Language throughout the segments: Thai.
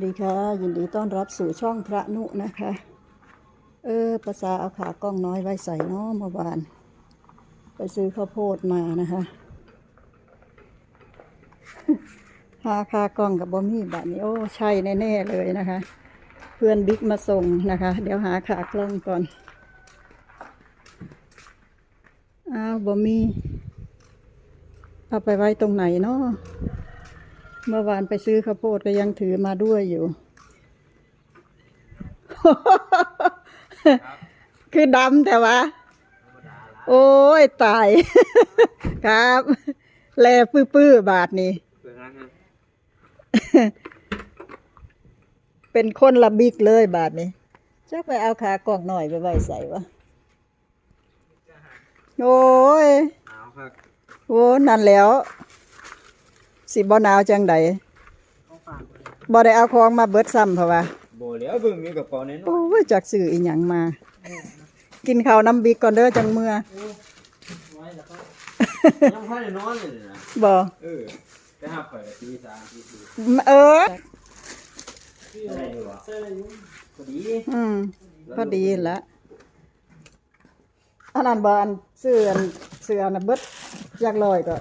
ดีค่ะยินดีต้อนรับสู่ช่องพระนุนะคะภาษาเอาขากล้องน้อยไว้ใส่เนาะเมื่อวานไปซื้อข้าวโพดมานะคะหาคากล้องกับบ่มีแบบนี้โอ้ใช่แน่ๆเลยนะคะ เพื่อนบิ๊กมาส่งนะคะ เดี๋ยวหาขากล้องก่อนอ้าวบ่มีเอาไปไว้ตรงไหนเนาะเมื่อวานไปซื้อข้าวโพดก็ยังถือมาด้วยอยู่ คือดำแต่ว่าโอ้ยตาย ครับ แลปื้อบาทนี่ เป็นคนละบิ๊กเลยบาทนี่จะไปเอาขากล่องหน่อยไปไว้ใส่วะโอ้ยโอ้นั่นแล้วสิบ่หนาวจังใดบ่ได้เอาของมาเบิดซ้ำเพราะว่า บ่แล้วเบิ่งมีกระเป๋าแน่นอน โอ้ยจากสื่ออีหยังมา กินข้าวน้ำบิ๊กก่อนเด้อจังเมื่อ ยังพันได้นอนเลยนะ บ่ ไปหาข่อยตี3ตี4อะไรอยู่วะพอดี พอดีละอันนั้นบานเสื้อน่ะเบิดอยากลอยก็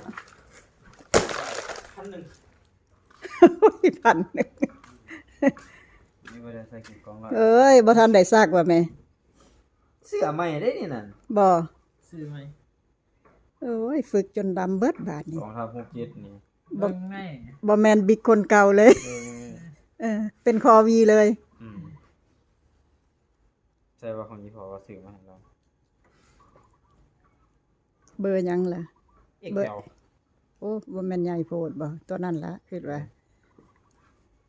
1,000 พันหนึ่ง นี่บ่ได้ใส่กินกองละ เอ้ยบ่ทันได้ซักว่าแม่ เสื้อใหม่ได้นี่นั่น บ่ ซื้อใหม่ โอ้ยฝึกจนดำเบิดบาดนี้ 267นี่ บ่แม่นบิ๊กคนเก่าเลย เป็นคอวีเลย ใช่ว่าของยี่ห้อว่าซื้อมาให้เรา เบอร์หยังล่ะ เบอร์ โอ้บ่แม่นใหญ่โพดบ่ตัวนั้นล่ะคิดว่า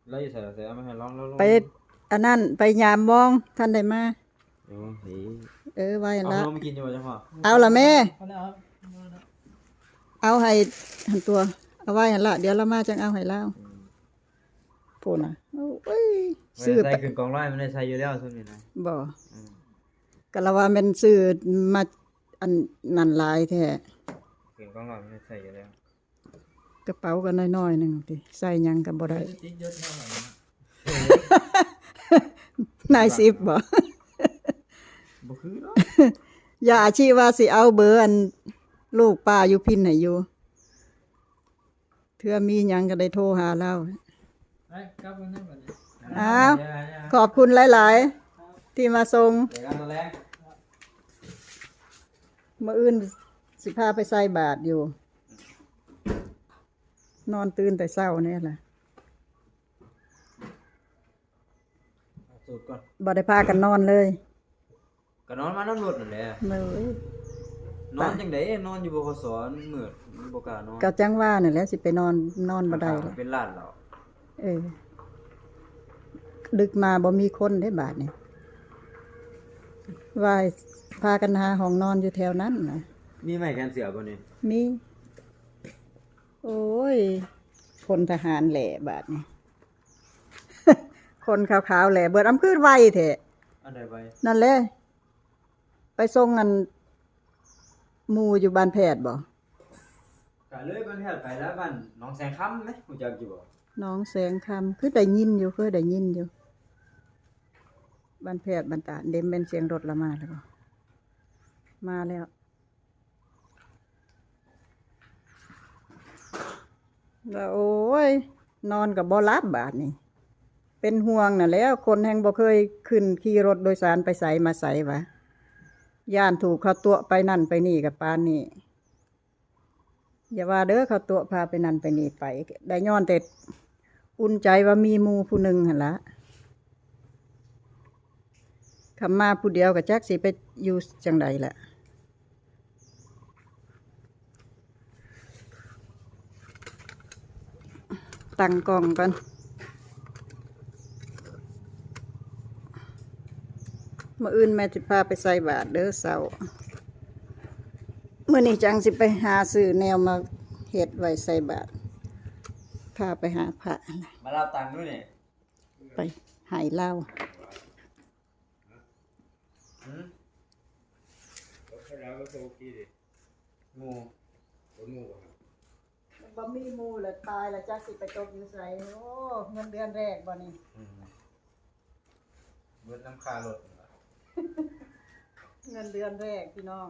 แล้วอยู่ใส่เอามาให้ลองแล้ว ไปอันนั้นไปยามมองท่านได้มา โอ้สิ ไว้ เอา ละ ลงมากินอยู่จังหวะ เอาล่ะแม่ เอาให้หันตัว เอาไว้หั่นละเดี๋ยวเรามาจังเอาให้เราพูดน่ะโอ้ยซื้อ ใส่ ไป ขึ้นกองร้อยมันได้ใส่อยู่แล้วซุนี่นะ บ่ก็ละว่าแม่นซื้อมาอันนั่นหลายแท้ ขึ้นกองร้อยมันได้ใส่อยู่แล้ว กระเป๋าก็น้อยๆหนึงติใส่หยังก็บ่ได้ นาย10บ่ บ่คือเนาะ อย่าอาชีว่าสิเอาเบอร์อันลูกป้าอยู่พินให้อยู่เทื่อมีหยังก็ได้โทรหาเราอ้าวขอบคุณหลายๆที่มาส่ง เดี๋ยวกันตัวแรก มื้ออื่นสิพาไปใส่บาตรอยู่ นอนตื่นแต่เช้านี่ล่ะ สูตรก่อน บ่ได้พากันนอนเลย ก็นอนมานอนรถนั่นแหละ เลย นอนจังได๋นอนอยู่บขสมืดบ่กล้านอน ก็จังว่านั่นแหละสิไปนอนบ่ได้เลย เป็นร้านเรา ดึกมาบ่มีคนได้บาดนี่ว่าให้พากันหาห้องนอนอยู่แถวนั้นน่ะ มีไม้แขวนเสือบ่นี่ มี โอ้ย คนทหารแหล่บาดนี่ คนขาวๆแหล่เบิดอำคืนไวแท้ อันใดไป นั่นแหละ ไปส่งอันหมู่อยู่บ้านแพทย์บ่ ก็เลยบ้านแพทย์ไปแล้วบ้านหนองแสงคำไหมรู้จักอยู่บ่ น้องแสงคำคือได้ยินอยู่คือได้ยินอยู่บ้านแพทย์บ้านตาดเด็มเป็นเสียงรถละมาแล้วบ่มาแล้วแล้วโอ้ย นอนกับบ่หลับบาดนี่เป็นห่วงน่ะแหล้วคนแห่งบ่เคยขึ้นขี่รถโดยสารไปไสมาไสวะย่านถูกเขาตัวไปนั่นไปนี่กับปานนี่อย่าว่าเด้อเขาตัวพาไปนั่นไปนี่ไปได้ย้อนแต่อุ่นใจว่ามีหมู่ผู้หนึ่งหั่นละคำมาผู้เดียวก็จักสิไปอยู่จังใดล่ะตั้งกล้องกันมื้ออื่นแม่สิพาไปใส่บาตรเด้อเช้ามื้อนี้จังสิไปหาซื้อแนวมาเฮ็ดไว้ใส่บาตรพาไปหาพระน่ะ มารับตังค์ด้วยนี่ ไปหายเหล้า งู งูครับ บ่มีหมู่แล้วตายแล้วจักสิไปตกอยู่ไสโอ้เงินเดือนแรกบ่นี่ เบิดน้ำค่ารถ เงินเดือนแรกพี่น้อง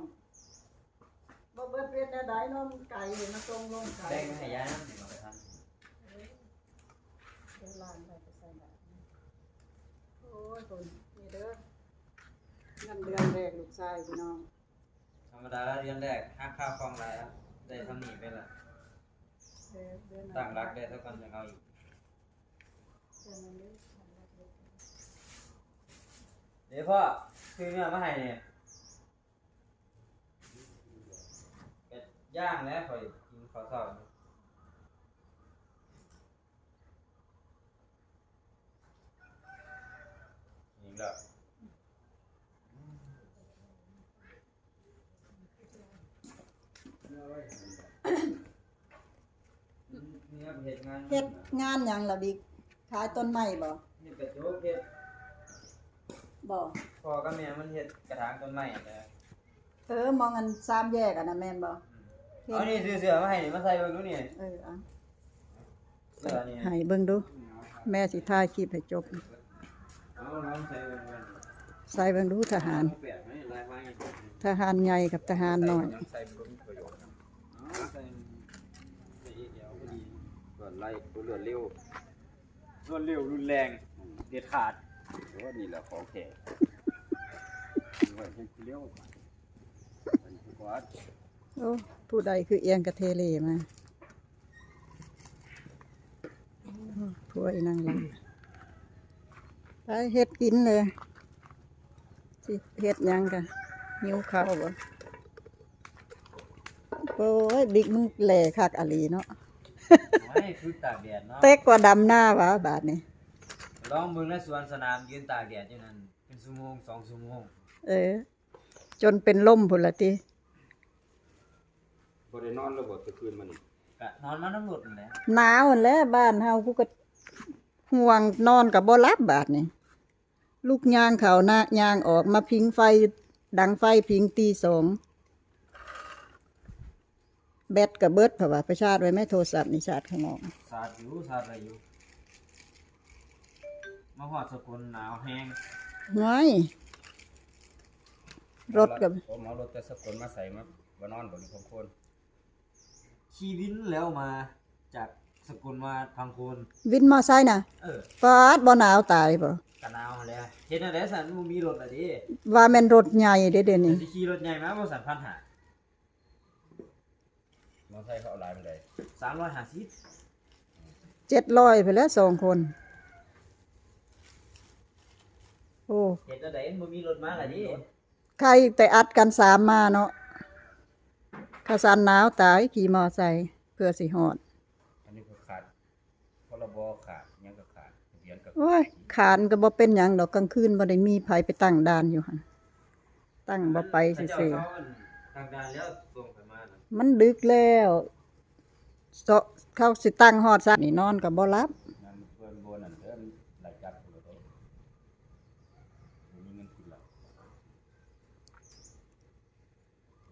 บ่เบิดเวทได้เนาะมันไกลเห็นมาส่งลงไกล แบ่งให้ยายนำนี่บ่ทัน เดี๋ยวล้างไปใส่บาตรโอ้ยคนนี่เด้อเงินเดือนแรกลูกชายพี่น้อง ธรรมดาแล้วเดือนแรกหักค่าครองรายแล้วได้เท่านี้ไปละ เดือน ตั้งรักได้เท่ากันจังเอาอีก เดี๋ยวพ่อซื้อเนื้อมาให้เนี่ยเป็ดย่างแล้วข่อยกินข้าวเช้านี่นี่แล้วนี่ครับเฮ็ดงาน เฮ็ดงานหยังล่ะบิ๊กขายต้นไม้บ่ เฮ็ดกระโจกเฮ็ด บ่ พ่อกับแม่มันเฮ็ดกระถางต้นไม้นั่นแหละ มองกัน3แยกอันน่ะแม่นบ่ เอานี่ซื้อเสื้อมาให้นี่มาใส่เบิ่งดูนี่ อ่ะ เสื้อนี่ ให้เบิ่งดู แม่สิถ่ายคลิปให้จบ เอาลองใส่เบิ่งกัน ใส่เบิ่งดูทหาร เปลี่ยนไหมลายไม้ไง ทหารใหญ่กับทหารน้อย ใส่บ่มีประโยชน์ใส่อีกเดี๋ยวพอดีก่อนไล่รวดเร็วรุนแรงเด็ดขาดว่านี่แหละของแท้ว่าเฮ็ดเร็วกว่า โอ้ผู้ใดคือเอียงกระเทเลมาถ้วยนั่งหลังไปเฮ็ดกินเลยสิเฮ็ดหยังกะหิวข้าวบ่โอ้ยบิ๊กมึงแหล่คักอะลีเนาะ ไม่คือตากแดดเนาะ เต็กกว่าดำหน้าวะบาดนี้ ลองมึงในสวนสนามยืนตากแดดอยู่นั่นเป็นชั่วโมง2ชั่วโมง จนเป็นลมพุ่นละติ บ่ได้นอนแล้วบ่ตะคืนมานี่ ก็นอนมาน้ำหลุดนั่นแหละ หนาวนั่นแหละบ้านเฮากูก็ห่วงนอนก็บ่หลับบาดนี้ลูกย่างเขาหน้าย่างออกมาพิงไฟดังไฟพิงตีสองแบตก็เบิดเพราะว่าไปชาร์จไว้แม่โทรศัพท์นี่ชาร์จข้างนอก สาดอะไรอยู่มาฮอดสกลหนาวแห้ง น้อยรถกับ ผมเอารถแต่สกลมาใส่มาบ่นอนบ่นี่ผมคน ขี่วินแล้วมาจากสกลมาพังโคน วินมอไซค์น่ะ ฟาดบ่หนาวตายบ่ กะหนาวหั่นแหล้วเฮ็ดจังได๋สันบ่มีรถล่ะดิ ว่าแม่นรถใหญ่เด้เดี๋ยว แต่ นี้ สิขี่รถใหญ่มาบ่สันพันหาม อไซค์เขาเอาหลายปานใด 350 700ไปแล้ว2คนโอ้ เฮ็ดจังได๋บ่มีรถมาล่ะดิ ใครแต่อัดกัน3มาเนาะข้าสันหนาวตายขี่มอไซค์เพื่อสิฮอด อันนี้ก็ขาดพรบขาดหยังก็ขาดทะเบียนก็ โอ้ยขานก็บ่เป็นหยังดอกกลางคืนบ่ได้มีไผไปตั้งด่านอยู่หั่นตั้งบ่ไปซื่อ เขาทางการแล้วส่งไปมาน่ะ ๆมันดึกแล้วเซาะเขาสิตั้งฮอดซะนี่นอนก็บ่หลับ นั่นเพิ่นบ่นั่นเด้อหลายจับพุ่นโตบ่มีเงินกินแล้ว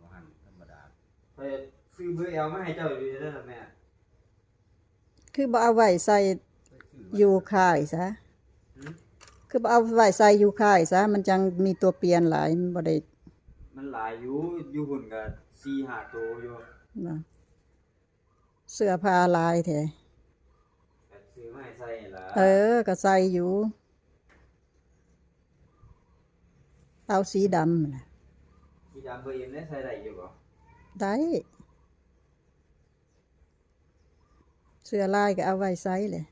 บ่หันธรรมดา ไปซื้อเบอร์ L มาให้เจ้าอยู่เด้อล่ะแม่ คือบ่เอาไว้ใส่ ไปซื้อ อยู่ค่ายซะ หืม คือบ่เอาไว้ใส่อยู่ค่ายซะมันจังมีตัวเปลี่ยนหลายมันบ่ได้ มันหลายอยู่หุ่นก็4-5ตัวอยู่ นะเสื้อผ้าลายแท้ ก็ซื้อมาให้ใส่ล่ะ ก็ใส่อยู่เอาสีดำน่ะ สีดำเบอร์ M ได้ใส่ได้อยู่บ่ ได้เสื้อลายก็เอาไว้ใส่เลย